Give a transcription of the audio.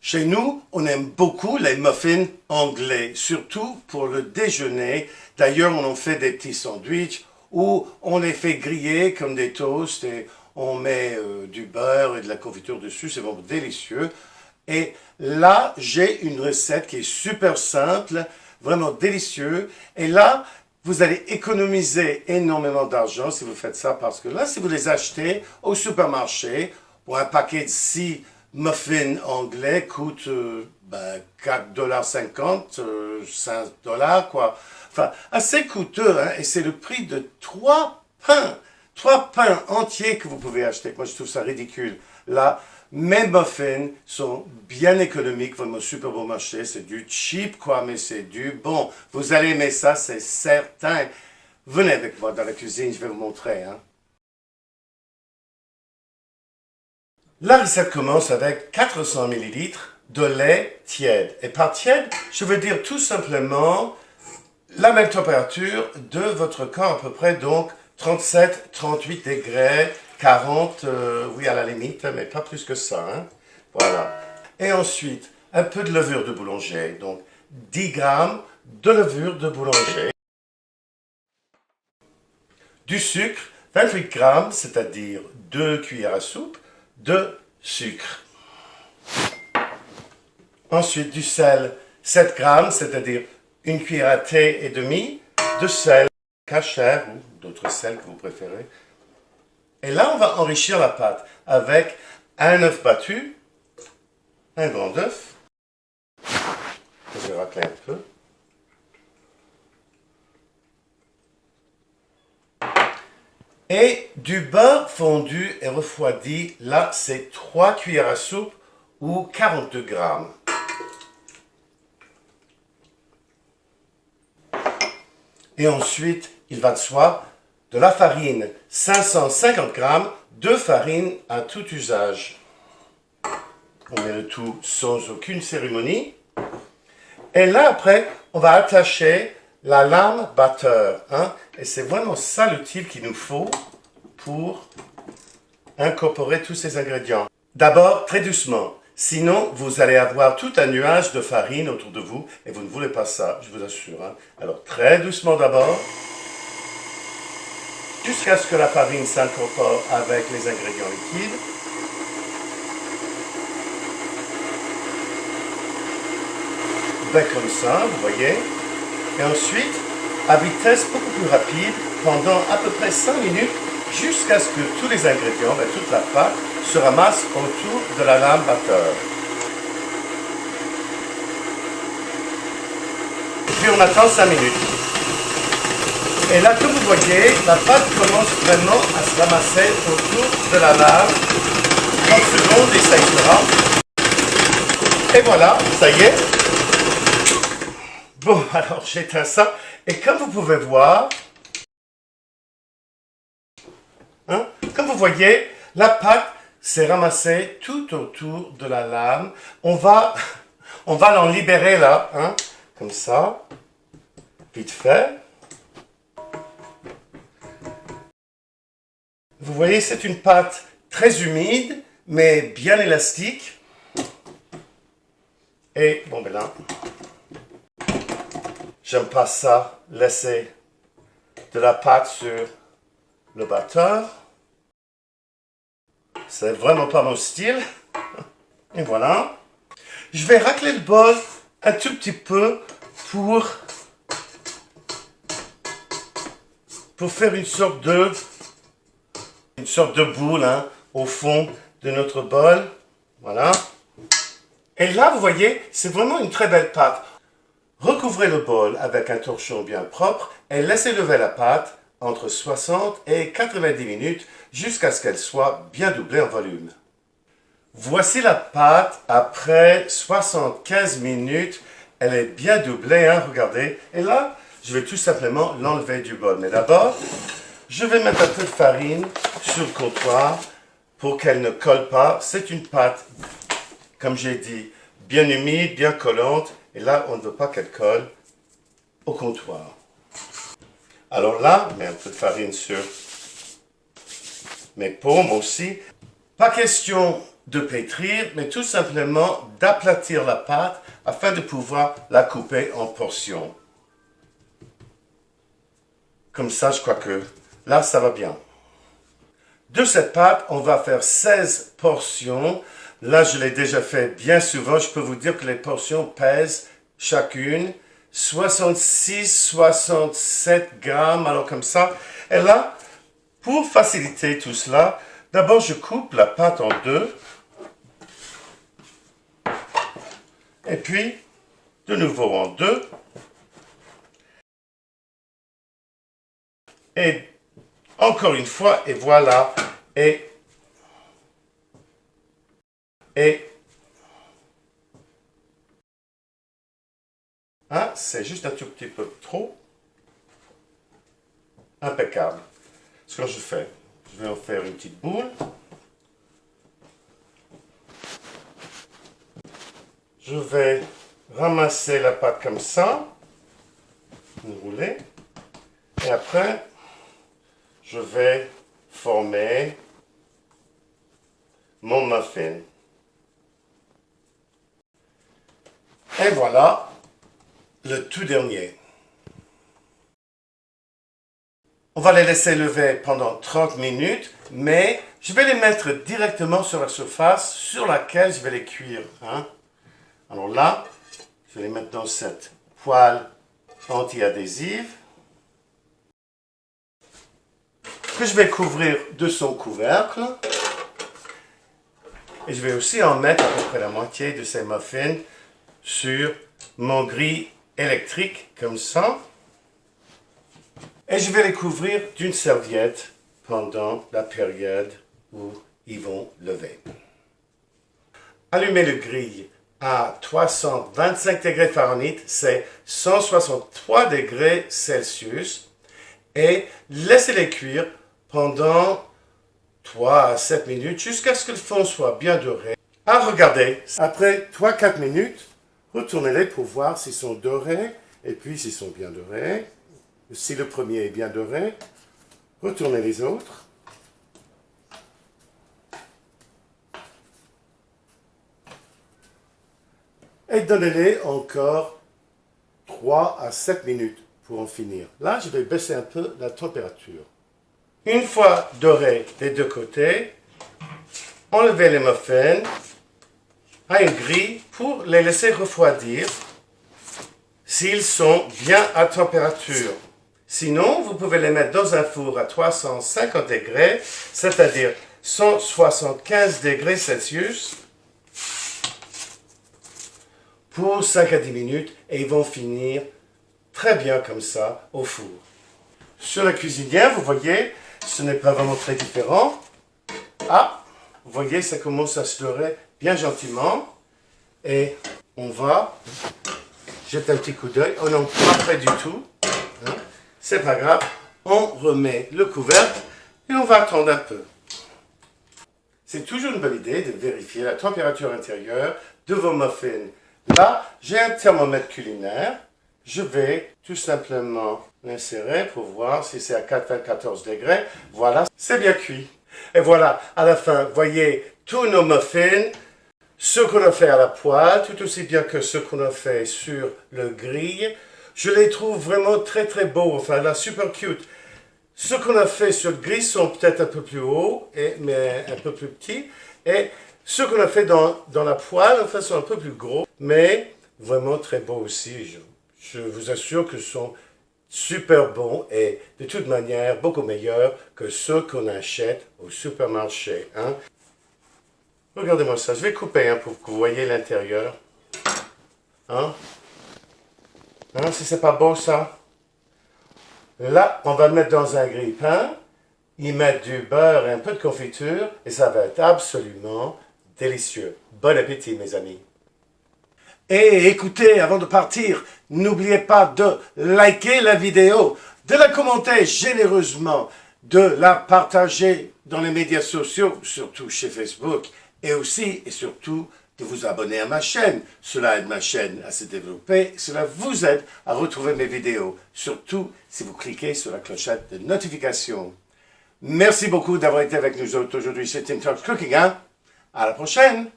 Chez nous, on aime beaucoup les muffins anglais, surtout pour le déjeuner. D'ailleurs, on en fait des petits sandwichs où on les fait griller comme des toasts et on met du beurre et de la confiture dessus. C'est vraiment délicieux. Et là, j'ai une recette qui est super simple, vraiment délicieuse. Et là, vous allez économiser énormément d'argent si vous faites ça, parce que là, si vous les achetez au supermarché, pour un paquet de 6 muffins anglais coûte 4,50 $, 5 $, quoi. Enfin, assez coûteux, hein, et c'est le prix de 3 pains. 3 pains entiers que vous pouvez acheter. Moi, je trouve ça ridicule. Là, mes muffins sont bien économiques, vraiment super bon marché. C'est du cheap, quoi, mais c'est du bon. Vous allez aimer ça, c'est certain. Venez avec moi dans la cuisine, je vais vous montrer, hein. La recette commence avec 400 ml de lait tiède. Et par tiède, je veux dire tout simplement la même température de votre corps à peu près, donc 37, 38 degrés, 40, oui à la limite, mais pas plus que ça, hein. Voilà. Et ensuite, un peu de levure de boulanger, donc 10 grammes de levure de boulanger. Du sucre, 28 grammes, c'est-à-dire 2 cuillères à soupe de sucre. Ensuite, du sel, 7 grammes, c'est-à-dire une cuillère à thé et demie de sel kasher ou d'autres sels que vous préférez. Et là, on va enrichir la pâte avec un œuf battu, un grand œuf. Je vais racler un peu. Et du beurre fondu et refroidi, là, c'est 3 cuillères à soupe ou 42 grammes. Et ensuite, il va de soi, de la farine, 550 grammes de farine à tout usage. On met le tout sans aucune cérémonie. Et là, après, on va attacher la lame batteur, hein? Et c'est vraiment ça l'outil qu'il nous faut pour incorporer tous ces ingrédients. D'abord, très doucement. Sinon, vous allez avoir tout un nuage de farine autour de vous et vous ne voulez pas ça, je vous assure, hein? Alors, très doucement d'abord, jusqu'à ce que la farine s'incorpore avec les ingrédients liquides. Ben comme ça, vous voyez. Et ensuite, à vitesse beaucoup plus rapide, pendant à peu près 5 minutes, jusqu'à ce que tous les ingrédients, toute la pâte, se ramassent autour de la lame batteur. Et puis on attend 5 minutes. Et là, comme vous voyez, la pâte commence vraiment à se ramasser autour de la lame. 30 secondes et ça y sera. Et voilà, ça y est. Bon, alors j'éteins ça. Et comme vous pouvez voir, hein, comme vous voyez, la pâte s'est ramassée tout autour de la lame. On va l'en libérer là, hein, comme ça, vite fait. Vous voyez, c'est une pâte très humide, mais bien élastique. Et bon, ben là, j'aime pas ça, laisser de la pâte sur le batteur. C'est vraiment pas mon style. Et voilà. Je vais racler le bol un tout petit peu pour faire une sorte de boule, hein, au fond de notre bol. Voilà. Et là, vous voyez, c'est vraiment une très belle pâte. Recouvrez le bol avec un torchon bien propre et laissez lever la pâte entre 60 et 90 minutes jusqu'à ce qu'elle soit bien doublée en volume. Voici la pâte après 75 minutes. Elle est bien doublée, hein, regardez. Et là, je vais tout simplement l'enlever du bol. Mais d'abord, je vais mettre un peu de farine sur le comptoir pour qu'elle ne colle pas. C'est une pâte, comme j'ai dit, bien humide, bien collante. Et là, on ne veut pas qu'elle colle au comptoir. Alors là, je mets un peu de farine sur mes paumes aussi. Pas question de pétrir, mais tout simplement d'aplatir la pâte afin de pouvoir la couper en portions. Comme ça, je crois que là, ça va bien. De cette pâte, on va faire 16 portions. Là, je l'ai déjà fait bien souvent. Je peux vous dire que les portions pèsent chacune 66-67 grammes, alors comme ça. Et là, pour faciliter tout cela, d'abord, je coupe la pâte en deux. Et puis, de nouveau en deux. Et encore une fois, et voilà. Ah, c'est juste un tout petit peu trop. Impeccable. Ce que je fais, je vais en faire une petite boule. Je vais ramasser la pâte comme ça, enrouler, et après, je vais former mon muffin. Et voilà le tout dernier. On va les laisser lever pendant 30 minutes, mais je vais les mettre directement sur la surface sur laquelle je vais les cuire. Alors là, je vais les mettre dans cette poêle anti-adhésive que je vais couvrir de son couvercle. Et je vais aussi en mettre à peu près la moitié de ces muffins sur mon grille électrique, comme ça. Et je vais les couvrir d'une serviette pendant la période où ils vont lever. Allumez le grille à 325 degrés Fahrenheit, c'est 163 degrés Celsius, et laissez-les cuire pendant 3 à 7 minutes jusqu'à ce que le fond soit bien doré. Ah, regardez, après 3-4 minutes, retournez-les pour voir s'ils sont dorés, et puis s'ils sont bien dorés. Si le premier est bien doré, retournez les autres. Et donnez-les encore 3 à 7 minutes pour en finir. Là, je vais baisser un peu la température. Une fois dorés des deux côtés, enlevez les muffins à une grille pour les laisser refroidir s'ils sont bien à température. Sinon, vous pouvez les mettre dans un four à 350 degrés, c'est-à-dire 175 degrés Celsius, pour 5 à 10 minutes, et ils vont finir très bien comme ça au four. Sur la cuisinière, vous voyez, ce n'est pas vraiment très différent. Ah, vous voyez, ça commence à se dorer bien gentiment. Et on va jeter un petit coup d'œil. Oh non, pas près du tout. C'est pas grave. On remet le couvercle et on va attendre un peu. C'est toujours une bonne idée de vérifier la température intérieure de vos muffins. Là, j'ai un thermomètre culinaire. Je vais tout simplement l'insérer pour voir si c'est à 94 degrés. Voilà, c'est bien cuit. Et voilà, à la fin, voyez tous nos muffins, ce qu'on a fait à la poêle, tout aussi bien que ce qu'on a fait sur le grill. Je les trouve vraiment très très beaux, enfin là, super cute. Ce qu'on a fait sur le grill sont peut-être un peu plus hauts, mais un peu plus petits. Et ce qu'on a fait dans la poêle, enfin, sont un peu plus gros, mais vraiment très beaux aussi. Je vous assure que ce sont super bons et de toute manière beaucoup meilleurs que ceux qu'on achète au supermarché. Regardez-moi ça, je vais couper pour que vous voyez l'intérieur. Si c'est pas beau ça. Là, on va le mettre dans un grille-pain, y mettre du beurre et un peu de confiture et ça va être absolument délicieux. Bon appétit mes amis. Et écoutez, avant de partir, n'oubliez pas de liker la vidéo, de la commenter généreusement, de la partager dans les médias sociaux, surtout chez Facebook, et aussi et surtout de vous abonner à ma chaîne. Cela aide ma chaîne à se développer, cela vous aide à retrouver mes vidéos, surtout si vous cliquez sur la clochette de notification. Merci beaucoup d'avoir été avec nous autres aujourd'hui chez Tim Talks Cooking. À la prochaine!